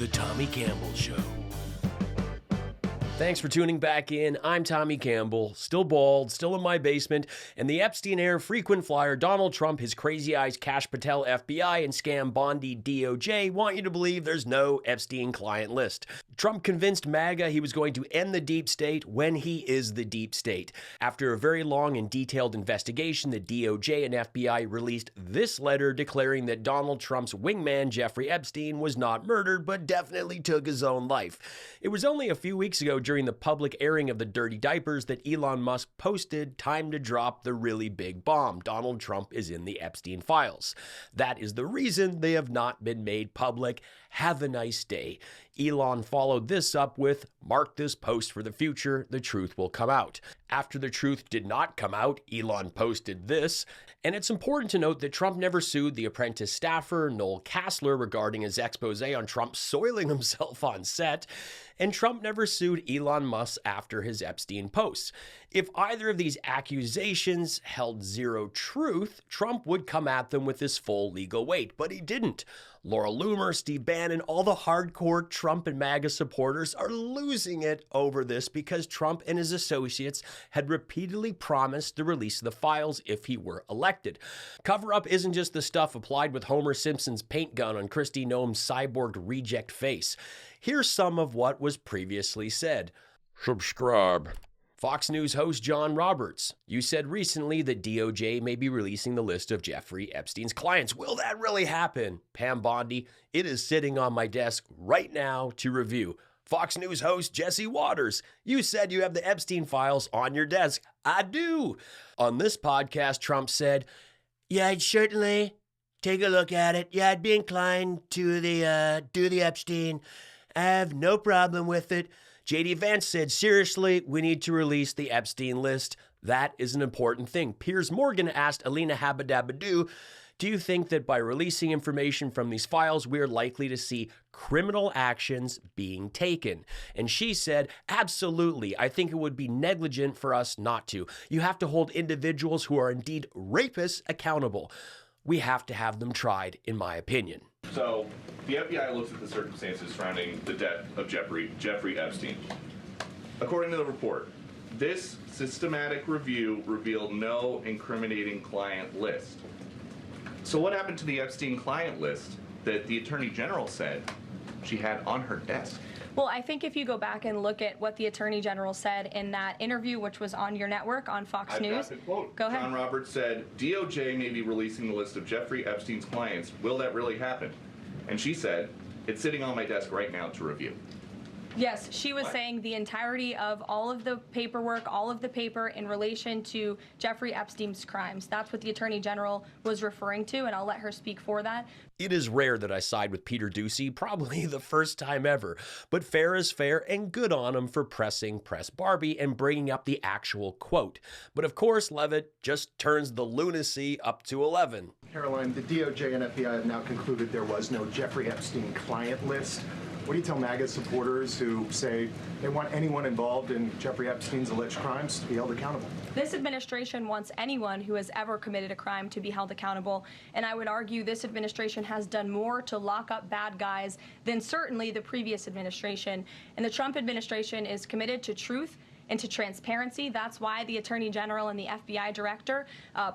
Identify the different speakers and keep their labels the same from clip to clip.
Speaker 1: The Tommy Campbell Show. Thanks for tuning back in. I'm Tommy Campbell, still bald, still in my basement, and the Epstein heir frequent flyer Donald Trump, his crazy eyes Kash Patel FBI, and scam Bondi DOJ want you to believe there's no Epstein client list. Trump convinced MAGA he was going to end the deep state when he is the deep state. After a very long and detailed investigation, the DOJ and FBI released this letter declaring that Donald Trump's wingman Jeffrey Epstein was not murdered, but definitely took his own life. It was only a few weeks ago during the public airing of the dirty diapers that Elon Musk posted, "Time to drop the really big bomb. Donald Trump is in the Epstein files." That is the reason they have not been made public. Have a nice day. Elon followed this up with, "Mark this post for the future, the truth will come out." After the truth did not come out, Elon posted this. And it's important to note that Trump never sued the Apprentice staffer, Noel Kassler, regarding his expose on Trump soiling himself on set. And Trump never sued Elon Musk after his Epstein posts. If either of these accusations held zero truth, Trump would come at them with his full legal weight, but he didn't. Laura Loomer, Steve Bannon, all the hardcore Trump and MAGA supporters are losing it over this because Trump and his associates had repeatedly promised the release of the files if he were elected. Cover-up isn't just the stuff applied with Homer Simpson's paint gun on Kristi Noem's cyborg reject face. Here's some of what was previously said. Subscribe. Fox News host John Roberts, you said recently that DOJ may be releasing the list of Jeffrey Epstein's clients. Will that really happen? Pam Bondi, it is sitting on my desk right now to review. Fox News host Jesse Waters, you said you have the Epstein files on your desk. I do. On this podcast, Trump said, yeah, I'd certainly take a look at it. Yeah, I'd be inclined to do the Epstein. I have no problem with it. J.D. Vance said, seriously, we need to release the Epstein list. That is an important thing. Piers Morgan asked Alina Habadabadoo, do you think that by releasing information from these files, we are likely to see criminal actions being taken? And she said, absolutely. I think it would be negligent for us not to. You have to hold individuals who are indeed rapists accountable. We have to have them tried, in my opinion.
Speaker 2: So the FBI looks at the circumstances surrounding the death of Jeffrey Epstein. According to the report, this systematic review revealed no incriminating client list. So what happened to the Epstein client list that the Attorney General said she had on her desk?
Speaker 3: Well, I think if you go back and look at what the Attorney General said in that interview, which was on your network on Fox News.
Speaker 2: I've got the quote.
Speaker 3: Go ahead.
Speaker 2: John Roberts said, DOJ may be releasing the list of Jeffrey Epstein's clients. Will that really happen? And she said, it's sitting on my desk right now to review.
Speaker 3: Yes, she was saying the entirety of all of the paperwork, all of the paper in relation to Jeffrey Epstein's crimes. That's what the Attorney General was referring to, and I'll let her speak for that.
Speaker 1: It is rare that I side with Peter Doocy, probably the first time ever, but fair is fair and good on him for pressing Press Barbie and bringing up the actual quote. But of course, Levitt just turns the lunacy up to 11.
Speaker 4: Caroline, the DOJ and FBI have now concluded there was no Jeffrey Epstein client list. What do you tell MAGA supporters who say they want anyone involved in Jeffrey Epstein's alleged crimes to be held accountable?
Speaker 3: This administration wants anyone who has ever committed a crime to be held accountable, and I would argue this administration has done more to lock up bad guys than certainly the previous administration. And the Trump administration is committed to truth and to transparency. That's why the Attorney General and the FBI Director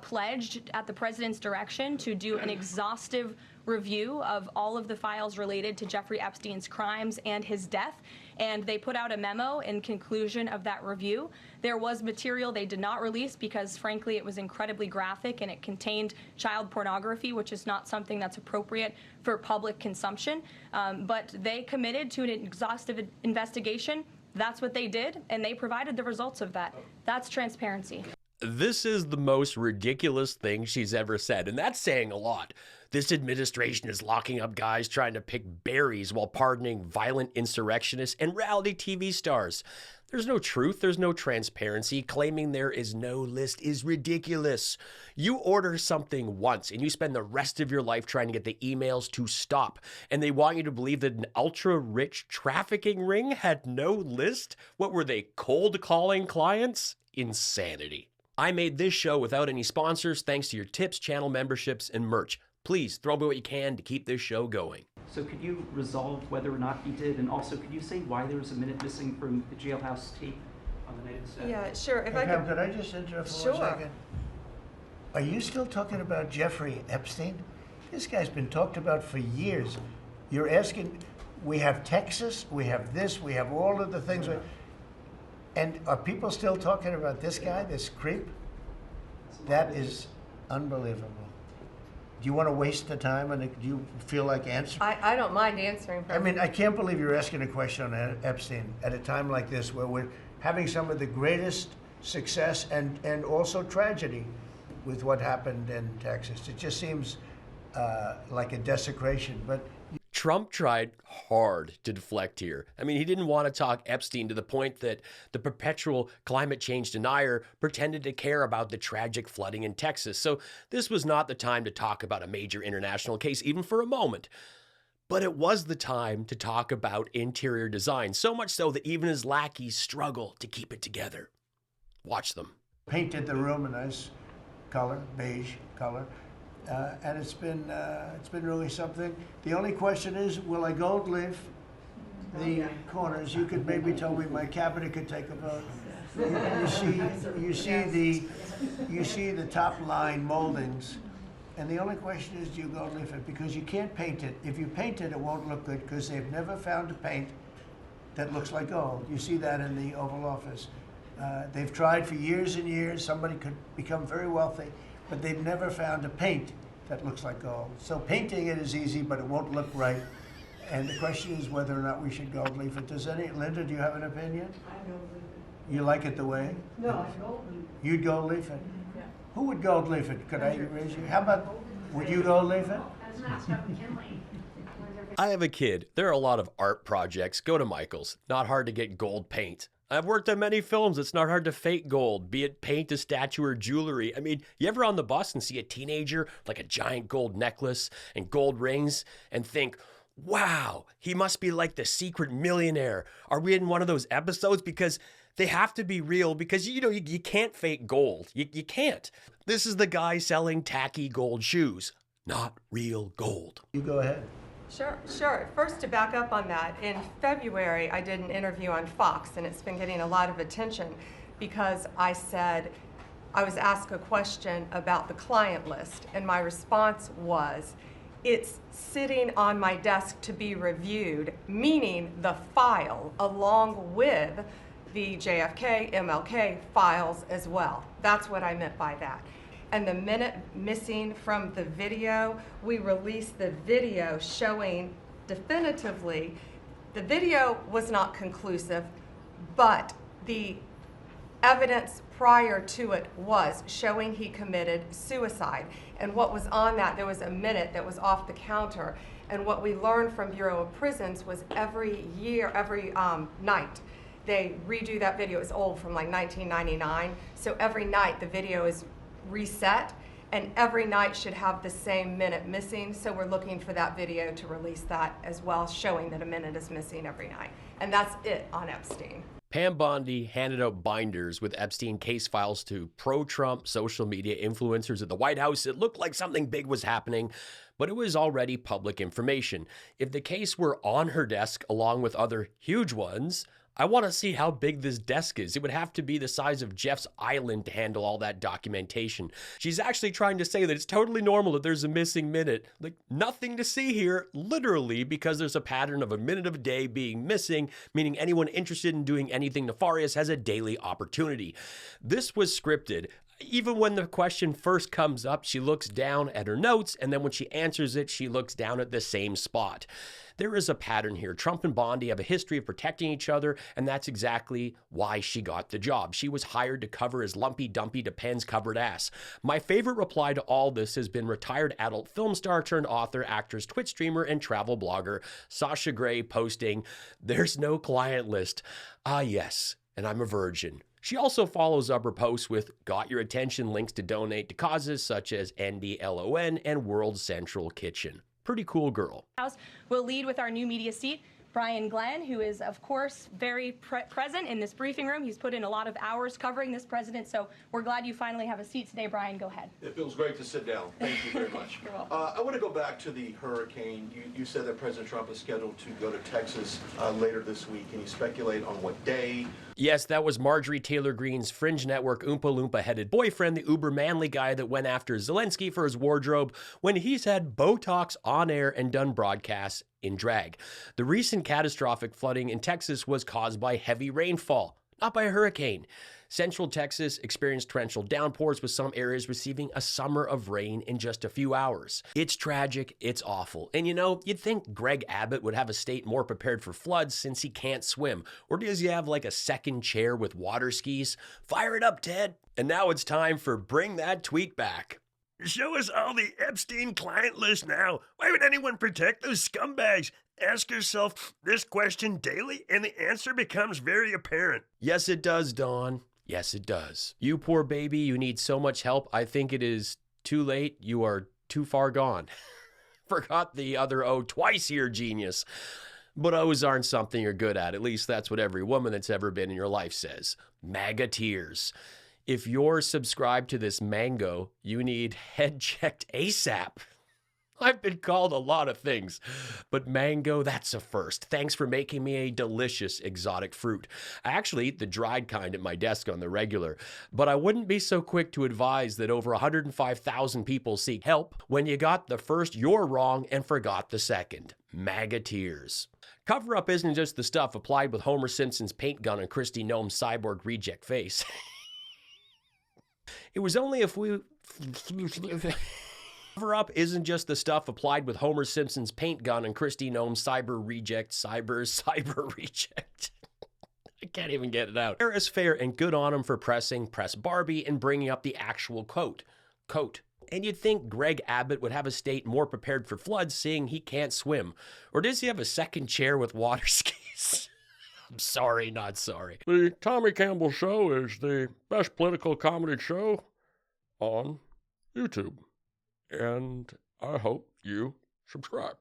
Speaker 3: pledged at the President's direction to do an exhaustive review of all of the files related to Jeffrey Epstein's crimes and his death. And they put out a memo in conclusion of that review. There was material they did not release because, frankly, it was incredibly graphic and it contained child pornography, which is not something that's appropriate for public consumption. But they committed to an exhaustive investigation. That's what they did, and they provided the results of that. That's transparency.
Speaker 1: This is the most ridiculous thing she's ever said, and that's saying a lot. This administration is locking up guys trying to pick berries while pardoning violent insurrectionists and reality TV stars. There's no truth, there's no transparency. Claiming there is no list is ridiculous. You order something once and you spend the rest of your life trying to get the emails to stop, and they want you to believe that an ultra-rich trafficking ring had no list? What were they, cold calling clients? Insanity. I made this show without any sponsors thanks to your tips, channel memberships, and merch. Please throw me what you can to keep this show going.
Speaker 5: So could you resolve whether or not he did, and also could you say why there was a minute missing from the jailhouse tape on the night of the stabbing?
Speaker 6: Yeah, sure. If
Speaker 7: Hey,
Speaker 6: I
Speaker 7: Pam,
Speaker 6: could.
Speaker 7: could I just interrupt for
Speaker 6: Sure.
Speaker 7: 1 second? Are you still talking about Jeffrey Epstein? This guy's been talked about for years. You're asking, we have Texas, we have this, we have all of the things. And are people still talking about this guy, this creep? That is unbelievable. Do you want to waste the time, and do you feel like answering?
Speaker 6: I don't mind answering.
Speaker 7: I mean, I can't believe you're asking a question on Epstein at a time like this where we're having some of the greatest success and also tragedy with what happened in Texas. It just seems like a desecration. But
Speaker 1: Trump tried hard to deflect here. I mean, he didn't want to talk Epstein to the point that the perpetual climate change denier pretended to care about the tragic flooding in Texas. So this was not the time to talk about a major international case, even for a moment. But it was the time to talk about interior design, so much so that even his lackeys struggle to keep it together. Watch them.
Speaker 7: painted the room a nice color, beige color. And it's been really something. The only question is, will I gold leaf the corners? You could maybe tell me my cabinet could take a vote. You see the top line moldings, and the only question is, do you gold leaf it? Because you can't paint it. If you paint it, it won't look good because they've never found a paint that looks like gold. You see that in the Oval Office. They've tried for years and years. Somebody could become very wealthy, but they've never found a paint that looks like gold. So painting it is easy, but it won't look right. And the question is whether or not we should gold leaf it. Linda, do you have an opinion?
Speaker 8: I gold leaf it.
Speaker 7: You like it the way?
Speaker 8: No, I gold leaf it.
Speaker 7: You'd gold leaf it?
Speaker 8: Yeah.
Speaker 7: Who would gold leaf it? Could I raise you? How about, would you gold leaf it?
Speaker 8: As an aspect of McKinley.
Speaker 1: I have a kid. There are a lot of art projects. Go to Michael's. Not hard to get gold paint. I've worked on many films. It's not hard to fake gold, be it paint to statue or jewelry. I mean, you ever on the bus and see a teenager with like a giant gold necklace and gold rings and think, wow, he must be like the secret millionaire. Are we in one of those episodes? Because they have to be real, because you can't fake gold. You can't. This is the guy selling tacky gold shoes, not real gold.
Speaker 7: You go ahead.
Speaker 6: Sure. First, to back up on that, in February, I did an interview on Fox, and it's been getting a lot of attention because I said, I was asked a question about the client list, and my response was, it's sitting on my desk to be reviewed, meaning the file, along with the JFK, MLK files as well. That's what I meant by that. And the minute missing from the video, we released the video showing definitively, the video was not conclusive, but the evidence prior to it was showing he committed suicide. And what was on that, there was a minute that was off the counter. And what we learned from Bureau of Prisons was every night, they redo that video. It's old, from like 1999. So every night the video is reset, and every night should have the same minute missing. So we're looking for that video to release that as well, showing that a minute is missing every night. And that's it on Epstein.
Speaker 1: Pam Bondi handed out binders with Epstein case files to pro-Trump social media influencers at the White House. It looked like something big was happening, but it was already public information. If the case were on her desk along with other huge ones, I want to see how big this desk is. It would have to be the size of Jeff's island to handle all that documentation. She's actually trying to say that it's totally normal that there's a missing minute. Like, nothing to see here, literally, because there's a pattern of a minute of a day being missing, meaning anyone interested in doing anything nefarious has a daily opportunity. This was scripted. Even when the question first comes up, she looks down at her notes, and then when she answers it, she looks down at the same spot. There is a pattern here. Trump and Bondi have a history of protecting each other, and that's exactly why she got the job. She was hired to cover his lumpy, dumpy, Depends covered ass. My favorite reply to all this has been retired adult film star turned author, actress, Twitch streamer, and travel blogger Sasha Grey posting, "There's no client list. Ah, yes, and I'm a virgin." She also follows up her posts with got your attention links to donate to causes such as NDLON and World Central Kitchen. Pretty cool girl.
Speaker 3: House will lead with our new media seat, Brian Glenn, who is, of course, very present in this briefing room. He's put in a lot of hours covering this president, so we're glad you finally have a seat today. Brian, go ahead.
Speaker 9: It feels great to sit down. Thank you very much.
Speaker 3: You're welcome.
Speaker 9: I want to go back to the hurricane. You said that President Trump is scheduled to go to Texas later this week. Can you speculate on what day?
Speaker 1: Yes, that was Marjorie Taylor Greene's Fringe Network Oompa Loompa-headed boyfriend, the uber-manly guy that went after Zelensky for his wardrobe when he's had Botox on air and done broadcasts in drag. The recent catastrophic flooding in Texas was caused by heavy rainfall, not by a hurricane. Central Texas experienced torrential downpours, with some areas receiving a summer of rain in just a few hours. It's tragic, it's awful. And you know, you'd think Greg Abbott would have a state more prepared for floods since he can't swim. Or does he have like a second chair with water skis? Fire it up, Ted. And now it's time for Bring That Tweet Back. Show us all the Epstein client list now. Why would anyone protect those scumbags? Ask yourself this question daily, and the answer becomes very apparent. Yes, it does, Dawn. Yes, it does. You poor baby, you need so much help. I think it is too late. You are too far gone. Forgot the other O twice here, genius. But O's aren't something you're good at. At least that's what every woman that's ever been in your life says. MAGA tears. If you're subscribed to this mango, you need head checked ASAP. I've been called a lot of things, but mango, that's a first. Thanks for making me a delicious exotic fruit. I actually eat the dried kind at my desk on the regular, but I wouldn't be so quick to advise that over 105,000 people seek help when you got the first you're wrong and forgot the second. MAGA tears. Cover-up isn't just the stuff applied with Homer Simpson's paint gun on Kristi Noem's cyborg reject face. It was only if we... Cover-up isn't just the stuff applied with Homer Simpson's paint gun and Kristi Noem's cyber reject. I can't even get it out. Fair is fair, and good on him for press Barbie and bringing up the actual coat. And you'd think Greg Abbott would have a state more prepared for floods, seeing he can't swim. Or does he have a second chair with water skis? I'm sorry, not sorry.
Speaker 10: The Tommy Campbell Show is the best political comedy show on YouTube. And I hope you subscribe.